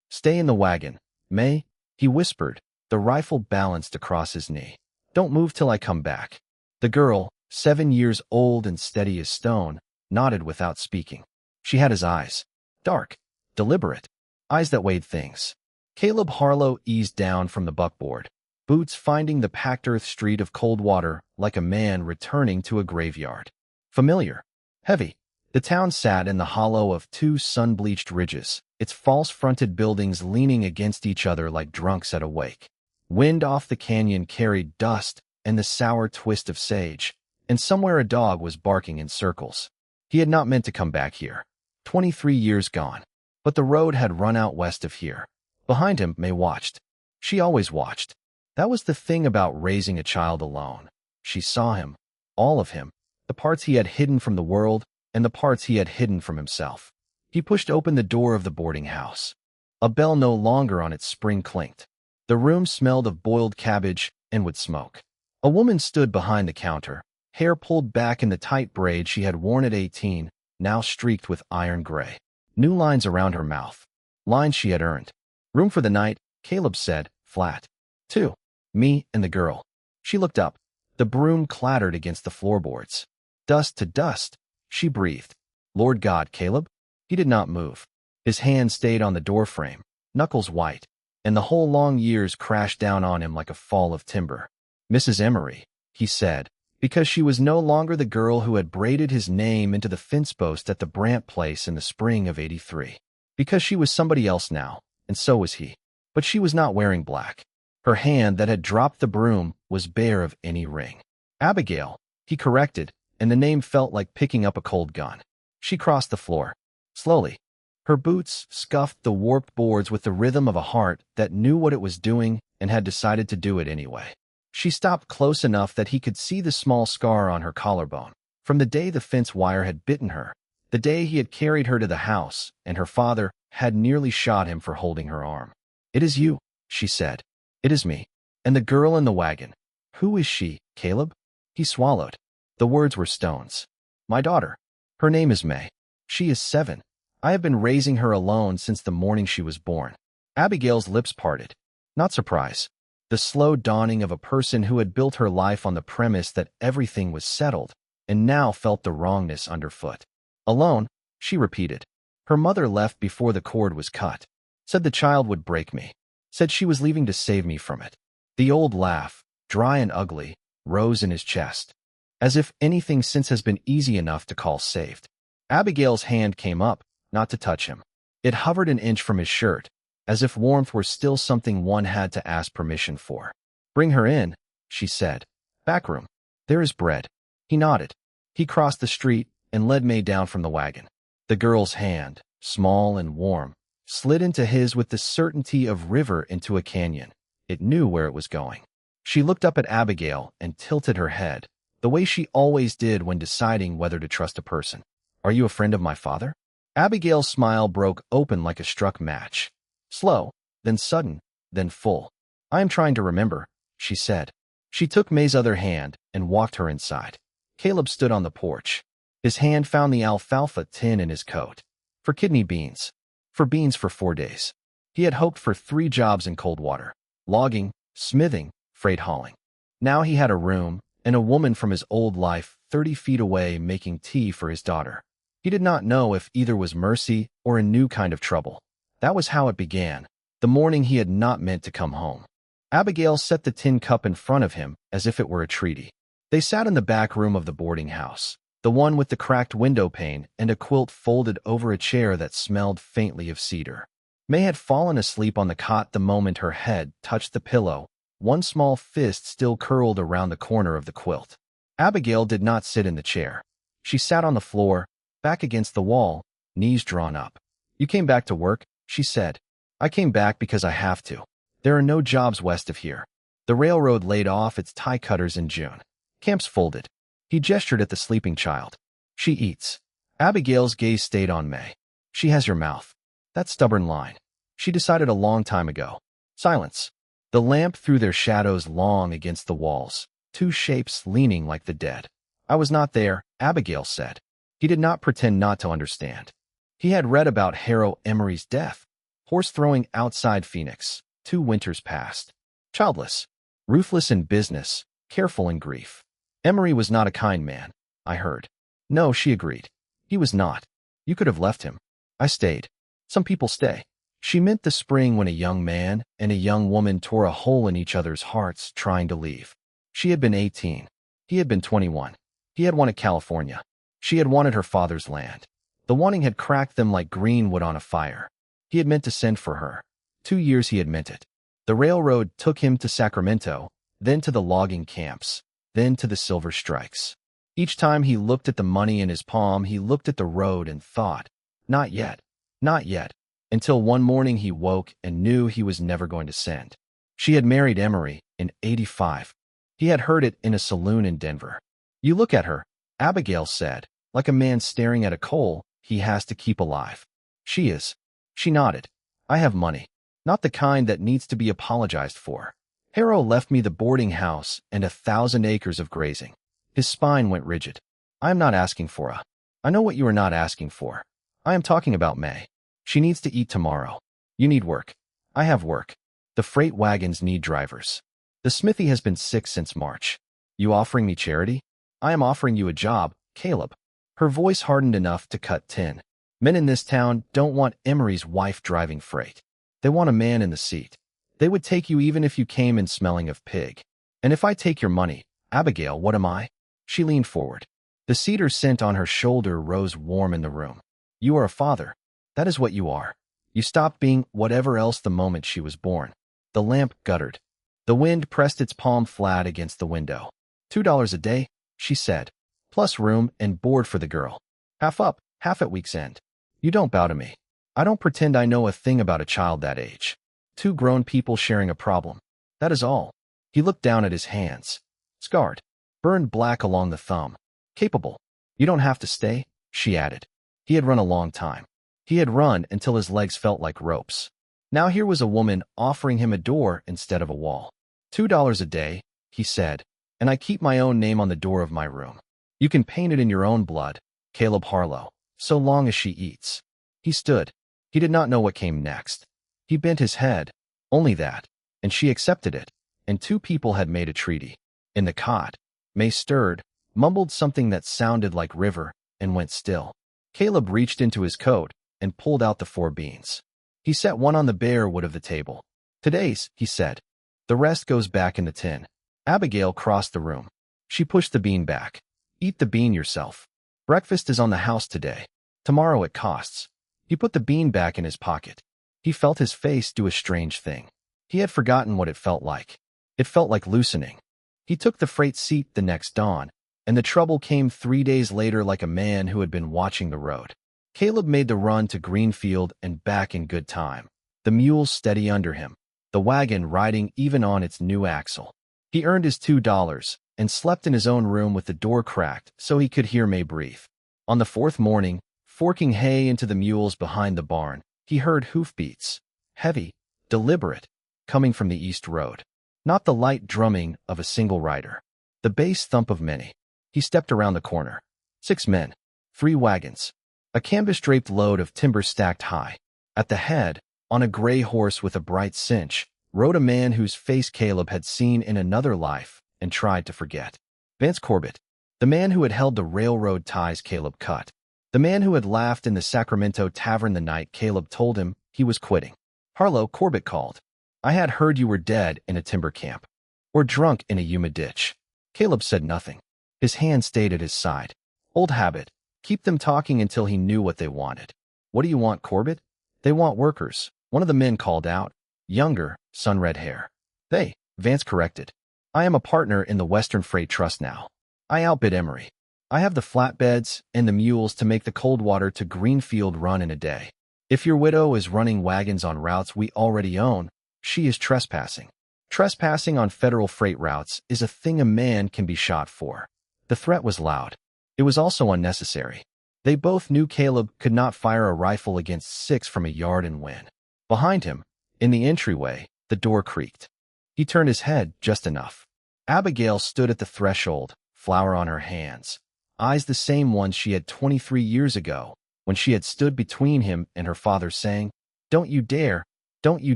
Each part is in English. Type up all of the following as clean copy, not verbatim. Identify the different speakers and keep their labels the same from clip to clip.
Speaker 1: Stay in the wagon, May, he whispered, the rifle balanced across his knee. Don't move till I come back. The girl, 7 years old and steady as stone, nodded without speaking. She had his eyes. Dark, deliberate, eyes that weighed things. Caleb Harlow eased down from the buckboard, boots finding the packed earth street of Coldwater like a man returning to a graveyard. Familiar, heavy. The town sat in the hollow of two sun-bleached ridges, its false-fronted buildings leaning against each other like drunks at a wake. Wind off the canyon carried dust and the sour twist of sage, and somewhere a dog was barking in circles. He had not meant to come back here. 23 years gone. But the road had run out west of here. Behind him, May watched. She always watched. That was the thing about raising a child alone. She saw him, all of him, the parts he had hidden from the world and the parts he had hidden from himself. He pushed open the door of the boarding house. A bell no longer on its spring clinked. The room smelled of boiled cabbage and wood smoke. A woman stood behind the counter, hair pulled back in the tight braid she had worn at 18, now streaked with iron gray. New lines around her mouth. Lines she had earned. Room for the night, Caleb said, flat. 2. Me and the girl. She looked up. The broom clattered against the floorboards. Dust to dust, she breathed. Lord God, Caleb? He did not move. His hand stayed on the doorframe, knuckles white, and the whole long years crashed down on him like a fall of timber. Mrs. Emery, he said, because she was no longer the girl who had braided his name into the fence post at the Brant place in the spring of '83. Because she was somebody else now, and so was he. But she was not wearing black. Her hand that had dropped the broom was bare of any ring. Abigail, he corrected, and the name felt like picking up a cold gun. She crossed the floor. Slowly. Her boots scuffed the warped boards with the rhythm of a heart that knew what it was doing and had decided to do it anyway. She stopped close enough that he could see the small scar on her collarbone. From the day the fence wire had bitten her, the day he had carried her to the house, and her father had nearly shot him for holding her arm. It is you, she said. It is me. And the girl in the wagon. Who is she, Caleb? He swallowed. The words were stones. My daughter. Her name is May. She is 7. I have been raising her alone since the morning she was born. Abigail's lips parted. Not surprise. The slow dawning of a person who had built her life on the premise that everything was settled, and now felt the wrongness underfoot. Alone, she repeated. Her mother left before the cord was cut. Said the child would break me. Said she was leaving to save me from it. The old laugh, dry and ugly, rose in his chest. As if anything since has been easy enough to call saved. Abigail's hand came up, not to touch him. It hovered an inch from his shirt, as if warmth were still something one had to ask permission for. Bring her in, she said. Back room. There is bread. He nodded. He crossed the street and led May down from the wagon. The girl's hand, small and warm, slid into his with the certainty of river into a canyon. It knew where it was going. She looked up at Abigail and tilted her head, the way she always did when deciding whether to trust a person. Are you a friend of my father? Abigail's smile broke open like a struck match. Slow, then sudden, then full. I am trying to remember, she said. She took May's other hand and walked her inside. Caleb stood on the porch. His hand found the alfalfa tin in his coat. For kidney beans. For beans for 4 days. He had hoped for 3 jobs in Coldwater. Logging, smithing, freight hauling. Now he had a room and a woman from his old life 30 feet away making tea for his daughter. He did not know if either was mercy or a new kind of trouble. That was how it began, the morning he had not meant to come home. Abigail set the tin cup in front of him as if it were a treaty. They sat in the back room of the boarding house, the one with the cracked window pane and a quilt folded over a chair that smelled faintly of cedar. May had fallen asleep on the cot the moment her head touched the pillow, one small fist still curled around the corner of the quilt. Abigail did not sit in the chair. She sat on the floor, back against the wall, knees drawn up. You came back to work, she said. I came back because I have to. There are no jobs west of here. The railroad laid off its tie cutters in June. Camps folded. He gestured at the sleeping child. She eats. Abigail's gaze stayed on May. She has your mouth. That stubborn line. She decided a long time ago. Silence. The lamp threw their shadows long against the walls, 2 shapes leaning like the dead. I was not there, Abigail said. He did not pretend not to understand. He had read about Harrow Emery's death. Horse throwing outside Phoenix. 2 winters passed. Childless. Ruthless in business. Careful in grief. Emery was not a kind man, I heard. No, she agreed. He was not. You could have left him. I stayed. Some people stay. She meant the spring when a young man and a young woman tore a hole in each other's hearts trying to leave. She had been 18. He had been 21. He had wanted California. She had wanted her father's land. The wanting had cracked them like green wood on a fire. He had meant to send for her. 2 years he had meant it. The railroad took him to Sacramento, then to the logging camps, then to the silver strikes. Each time he looked at the money in his palm, he looked at the road and thought, not yet, not yet, until one morning he woke and knew he was never going to send. She had married Emery in '85. He had heard it in a saloon in Denver. You look at her, Abigail said, like a man staring at a coal he has to keep alive. She is. She nodded. I have money. Not the kind that needs to be apologized for. Harrow left me the boarding house and 1,000 acres of grazing. His spine went rigid. I am not asking for a. I know what you are not asking for. I am talking about May. She needs to eat tomorrow. You need work. I have work. The freight wagons need drivers. The smithy has been sick since March. You offering me charity? I am offering you a job, Caleb. Her voice hardened enough to cut tin. Men in this town don't want Emery's wife driving freight. They want a man in the seat. They would take you even if you came in smelling of pig. And if I take your money, Abigail, what am I? She leaned forward. The cedar scent on her shoulder rose warm in the room. You are a father. That is what you are. You stopped being whatever else the moment she was born. The lamp guttered. The wind pressed its palm flat against the window. $2 a day, she said, plus room and board for the girl. Half up, half at week's end. You don't bow to me. I don't pretend I know a thing about a child that age. 2 grown people sharing a problem. That is all. He looked down at his hands. Scarred. Burned black along the thumb. Capable. You don't have to stay, she added. He had run a long time. He had run until his legs felt like ropes. Now here was a woman offering him a door instead of a wall. $2 a day, he said, and I keep my own name on the door of my room. You can paint it in your own blood, Caleb Harlow, so long as she eats. He stood. He did not know what came next. He bent his head. Only that. And she accepted it. And 2 people had made a treaty. In the cot, May stirred, mumbled something that sounded like river, and went still. Caleb reached into his coat and pulled out the 4 beans. He set one on the bare wood of the table. Today's, he said. The rest goes back in the tin. Abigail crossed the room. She pushed the bean back. Eat the bean yourself. Breakfast is on the house today. Tomorrow it costs. He put the bean back in his pocket. He felt his face do a strange thing. He had forgotten what it felt like. It felt like loosening. He took the freight seat the next dawn, and the trouble came 3 days later like a man who had been watching the road. Caleb made the run to Greenfield and back in good time, the mules steady under him, the wagon riding even on its new axle. He earned his $2 and slept in his own room with the door cracked so he could hear May breathe. On the 4th morning, forking hay into the mules behind the barn, he heard hoofbeats, heavy, deliberate, coming from the east road. Not the light drumming of a single rider. The bass thump of many. He stepped around the corner. 6 men. 3 wagons. A canvas-draped load of timber stacked high. At the head, on a gray horse with a bright cinch, rode a man whose face Caleb had seen in another life and tried to forget. Vance Corbett. The man who had held the railroad ties Caleb cut. The man who had laughed in the Sacramento tavern the night Caleb told him he was quitting. Harlow, Corbett called. I had heard you were dead in a timber camp. Or drunk in a Yuma ditch. Caleb said nothing. His hand stayed at his side. Old habit. Keep them talking until he knew what they wanted. What do you want, Corbett? They want workers. One of the men called out. Younger, sun-red hair. They, Vance corrected. I am a partner in the Western Freight Trust now. I outbid Emery. I have the flatbeds and the mules to make the Coldwater to Greenfield run in a day. If your widow is running wagons on routes we already own, she is trespassing. Trespassing on federal freight routes is a thing a man can be shot for. The threat was loud. It was also unnecessary. They both knew Caleb could not fire a rifle against 6 from a yard and win. Behind him, in the entryway, the door creaked. He turned his head just enough. Abigail stood at the threshold, flower on her hands, eyes the same ones she had 23 years ago, when she had stood between him and her father saying, Don't you dare! Don't you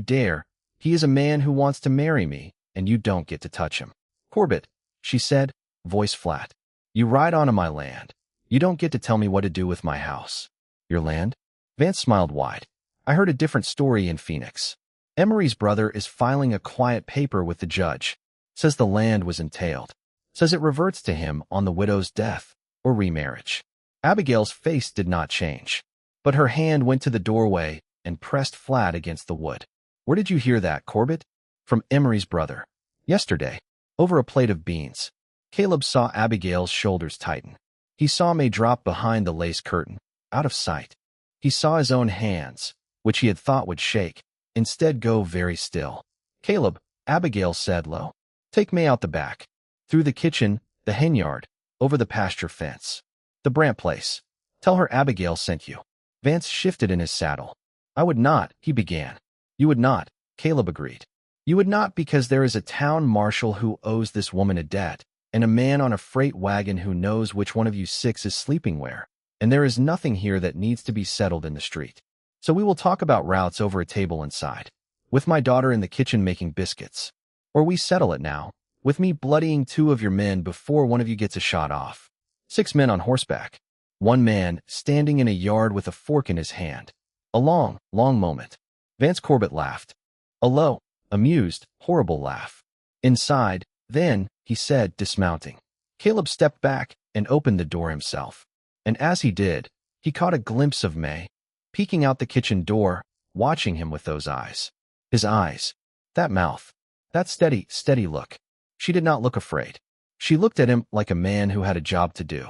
Speaker 1: dare! He is a man who wants to marry me, and you don't get to touch him. Corbett, she said, voice flat. You ride onto my land. You don't get to tell me what to do with my house. Your land? Vance smiled wide. I heard a different story in Phoenix. Emery's brother is filing a quiet paper with the judge. Says the land was entailed. Says it reverts to him on the widow's death or remarriage. Abigail's face did not change, but her hand went to the doorway and pressed flat against the wood. Where did you hear that, Corbett? From Emery's brother. Yesterday, over a plate of beans. Caleb saw Abigail's shoulders tighten. He saw May drop behind the lace curtain, out of sight. He saw his own hands, which he had thought would shake, instead go very still. Caleb, Abigail said low. Take May out the back. Through the kitchen, the hen yard, over the pasture fence. The Brandt place. Tell her Abigail sent you. Vance shifted in his saddle. I would not, he began. You would not, Caleb agreed. You would not because there is a town marshal who owes this woman a debt, and a man on a freight wagon who knows which one of you six is sleeping where, and there is nothing here that needs to be settled in the street. So we will talk about routes over a table inside, with my daughter in the kitchen making biscuits. Or we settle it now, with me bloodying 2 of your men before one of you gets a shot off. 6 men on horseback. 1 man standing in a yard with a fork in his hand. A long, long moment. Vance Corbett laughed. A low, amused, horrible laugh. Inside, then, he said, dismounting. Caleb stepped back and opened the door himself. And as he did, he caught a glimpse of May, peeking out the kitchen door, watching him with those eyes. His eyes. That mouth. That steady, steady look. She did not look afraid. She looked at him like a man who had a job to do.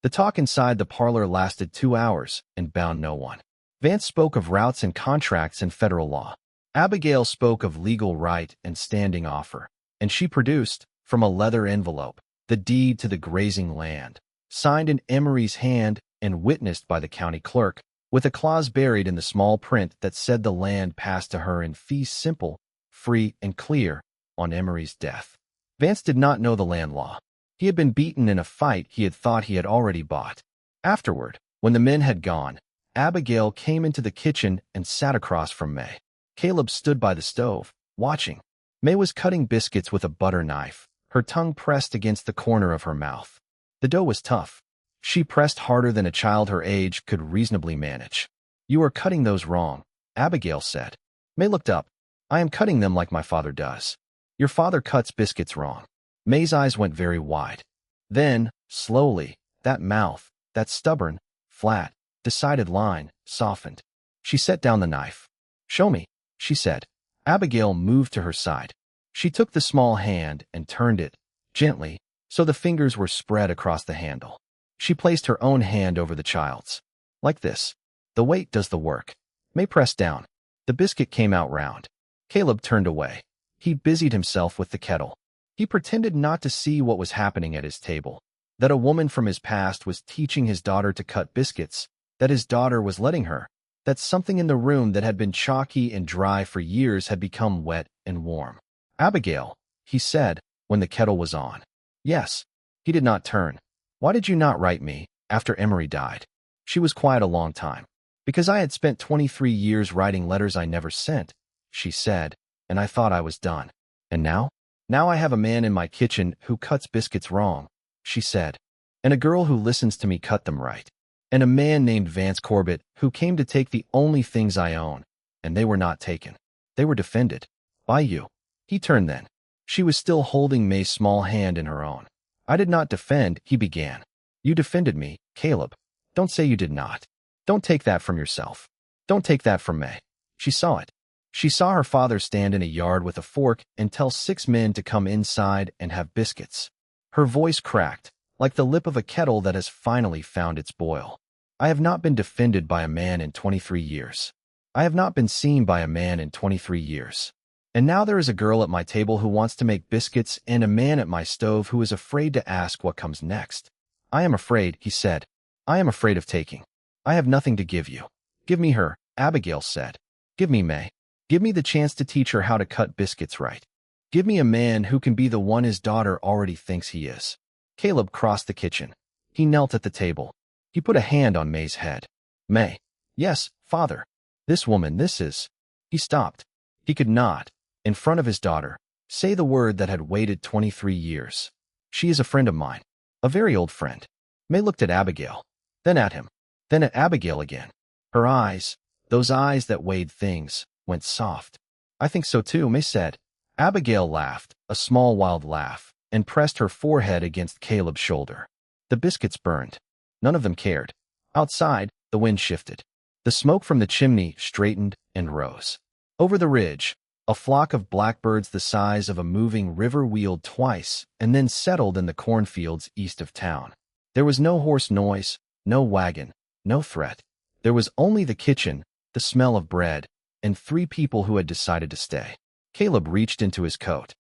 Speaker 1: The talk inside the parlor lasted 2 hours and bound no one. Vance spoke of routes and contracts and federal law. Abigail spoke of legal right and standing offer. And she produced, from a leather envelope, the deed to the grazing land, signed in Emery's hand and witnessed by the county clerk, with a clause buried in the small print that said the land passed to her in fee simple, free, and clear, on Emery's death. Vance did not know the land law. He had been beaten in a fight he had thought he had already bought. Afterward, when the men had gone, Abigail came into the kitchen and sat across from May. Caleb stood by the stove, watching. May was cutting biscuits with a butter knife, her tongue pressed against the corner of her mouth. The dough was tough. She pressed harder than a child her age could reasonably manage. You are cutting those wrong, Abigail said. May looked up. I am cutting them like my father does. Your father cuts biscuits wrong. May's eyes went very wide. Then, slowly, that mouth, that stubborn, flat, decided line, softened. She set down the knife. Show me, she said. Abigail moved to her side. She took the small hand and turned it, gently, so the fingers were spread across the handle. She placed her own hand over the child's. Like this. The weight does the work. May pressed down. The biscuit came out round. Caleb turned away. He busied himself with the kettle. He pretended not to see what was happening at his table, that a woman from his past was teaching his daughter to cut biscuits, that his daughter was letting her, that something in the room that had been chalky and dry for years had become wet and warm. Abigail, he said, when the kettle was on. Yes. He did not turn. Why did you not write me, after Emery died? She was quiet a long time. Because I had spent 23 years writing letters I never sent, she said, and I thought I was done. And now? Now I have a man in my kitchen who cuts biscuits wrong, she said, and a girl who listens to me cut them right, and a man named Vance Corbett who came to take the only things I own, and they were not taken. They were defended. By you. He turned then. She was still holding May's small hand in her own. I did not defend, he began. You defended me, Caleb. Don't say you did not. Don't take that from yourself. Don't take that from May. She saw it. She saw her father stand in a yard with a fork and tell 6 men to come inside and have biscuits. Her voice cracked, like the lip of a kettle that has finally found its boil. I have not been defended by a man in 23 years. I have not been seen by a man in 23 years. And now there is a girl at my table who wants to make biscuits and a man at my stove who is afraid to ask what comes next. I am afraid, he said. I am afraid of taking. I have nothing to give you. Give me her, Abigail said. Give me May. Give me the chance to teach her how to cut biscuits right. Give me a man who can be the one his daughter already thinks he is. Caleb crossed the kitchen. He knelt at the table. He put a hand on May's head. May. Yes, father. This woman, this is... He stopped. He could not, in front of his daughter, say the word that had waited 23 years. She is a friend of mine. A very old friend. May looked at Abigail, then at him, then at Abigail again. Her eyes, those eyes that weighed things, went soft. I think so too, May said. Abigail laughed, a small wild laugh, and pressed her forehead against Caleb's shoulder. The biscuits burned. None of them cared. Outside, the wind shifted. The smoke from the chimney straightened and rose. Over the ridge, a flock of blackbirds the size of a moving river wheeled twice and then settled in the cornfields east of town. There was no hoarse noise, no wagon, no threat. There was only the kitchen, the smell of bread, and 3 people who had decided to stay. Caleb reached into his coat.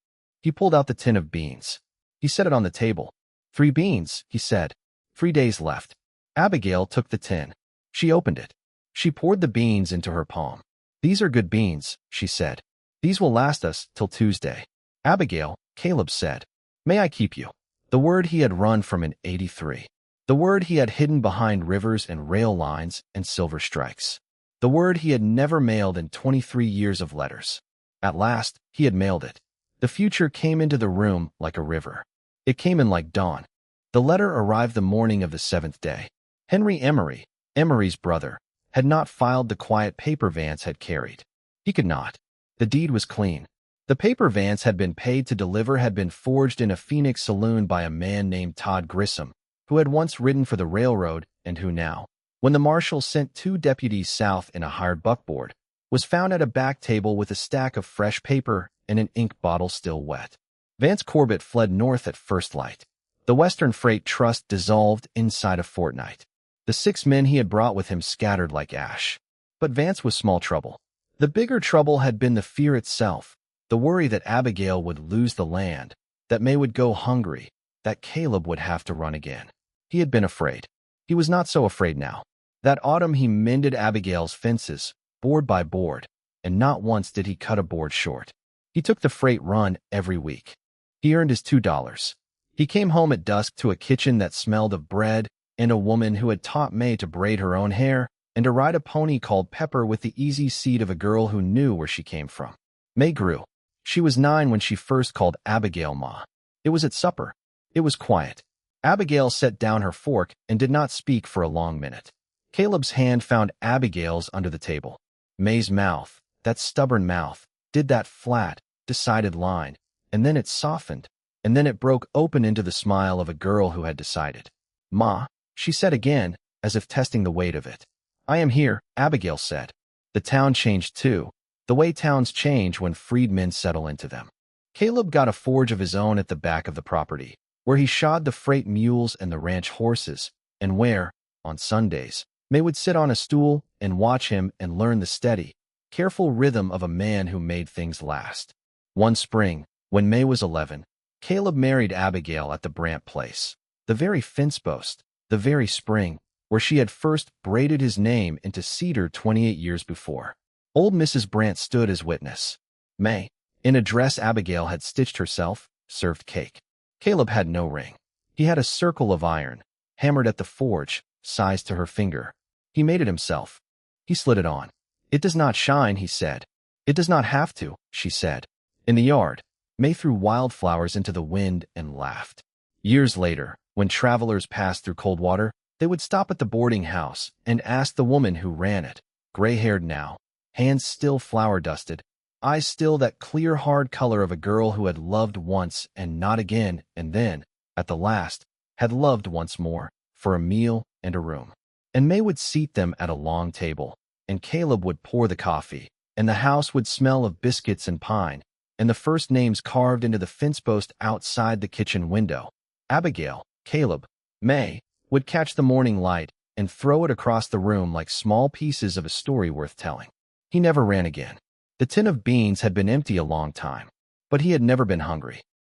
Speaker 1: He pulled out the tin of beans. He set it on the table. 3 beans, he said. 3 days left. Abigail took the tin. She opened it. She poured the beans into her palm. These are good beans, she said. These will last us till Tuesday. Abigail, Caleb said. May I keep you? The word he had run from in 83. The word he had hidden behind rivers and rail lines and silver strikes. The word he had never mailed in 23 years of letters. At last, he had mailed it. The future came into the room like a river. It came in like dawn. The letter arrived the morning of the 7th day. Henry Emery, Emery's brother, had not filed the quiet paper Vance had carried. He could not. The deed was clean. The paper Vance had been paid to deliver had been forged in a Phoenix saloon by a man named Todd Grissom, who had once ridden for the railroad and who now, when the marshal sent 2 deputies south in a hired buckboard, was found at a back table with a stack of fresh paper and an ink bottle still wet. Vance Corbett fled north at first light. The Western Freight Trust dissolved inside a fortnight. The 6 men he had brought with him scattered like ash. But Vance was small trouble. The bigger trouble had been the fear itself, the worry that Abigail would lose the land, that May would go hungry, that Caleb would have to run again. He had been afraid. He was not so afraid now. That autumn he mended Abigail's fences, board by board, and not once did he cut a board short. He took the freight run every week. He earned his $2. He came home at dusk to a kitchen that smelled of bread and a woman who had taught May to braid her own hair and to ride a pony called Pepper with the easy seat of a girl who knew where she came from. May grew. She was 9 when she first called Abigail Ma. It was at supper. It was quiet. Abigail set down her fork and did not speak for a long minute. Caleb's hand found Abigail's under the table. May's mouth, that stubborn mouth, did that flat, decided line, and then it softened, and then it broke open into the smile of a girl who had decided. Ma, she said again, as if testing the weight of it. I am here, Abigail said. The town changed too, the way towns change when freedmen settle into them. Caleb got a forge of his own at the back of the property, where he shod the freight mules and the ranch horses, and where, on Sundays, May would sit on a stool and watch him and learn the steady, careful rhythm of a man who made things last. One spring, when May was 11, Caleb married Abigail at the Brant place, the very fence post, the very spring, where she had first braided his name into cedar 28 years before. Old Mrs. Brant stood as witness. May, in a dress Abigail had stitched herself, served cake. Caleb had no ring. He had a circle of iron, hammered at the forge, sized to her finger. He made it himself. He slid it on. It does not shine, he said. It does not have to, she said. In the yard, May threw wildflowers into the wind and laughed. Years later, when travelers passed through Coldwater, they would stop at the boarding house and ask the woman who ran it, gray-haired now, hands still flower-dusted, eyes still that clear, hard color of a girl who had loved once and not again, and then, at the last, had loved once more, for a meal and a room. And May would seat them at a long table, and Caleb would pour the coffee, and the house would smell of biscuits and pine, and the first names carved into the fence post outside the kitchen window. Abigail, Caleb, May, would catch the morning light and throw it across the room like small pieces of a story worth telling. He never ran again. The tin of beans had been empty a long time, but he had never been hungry.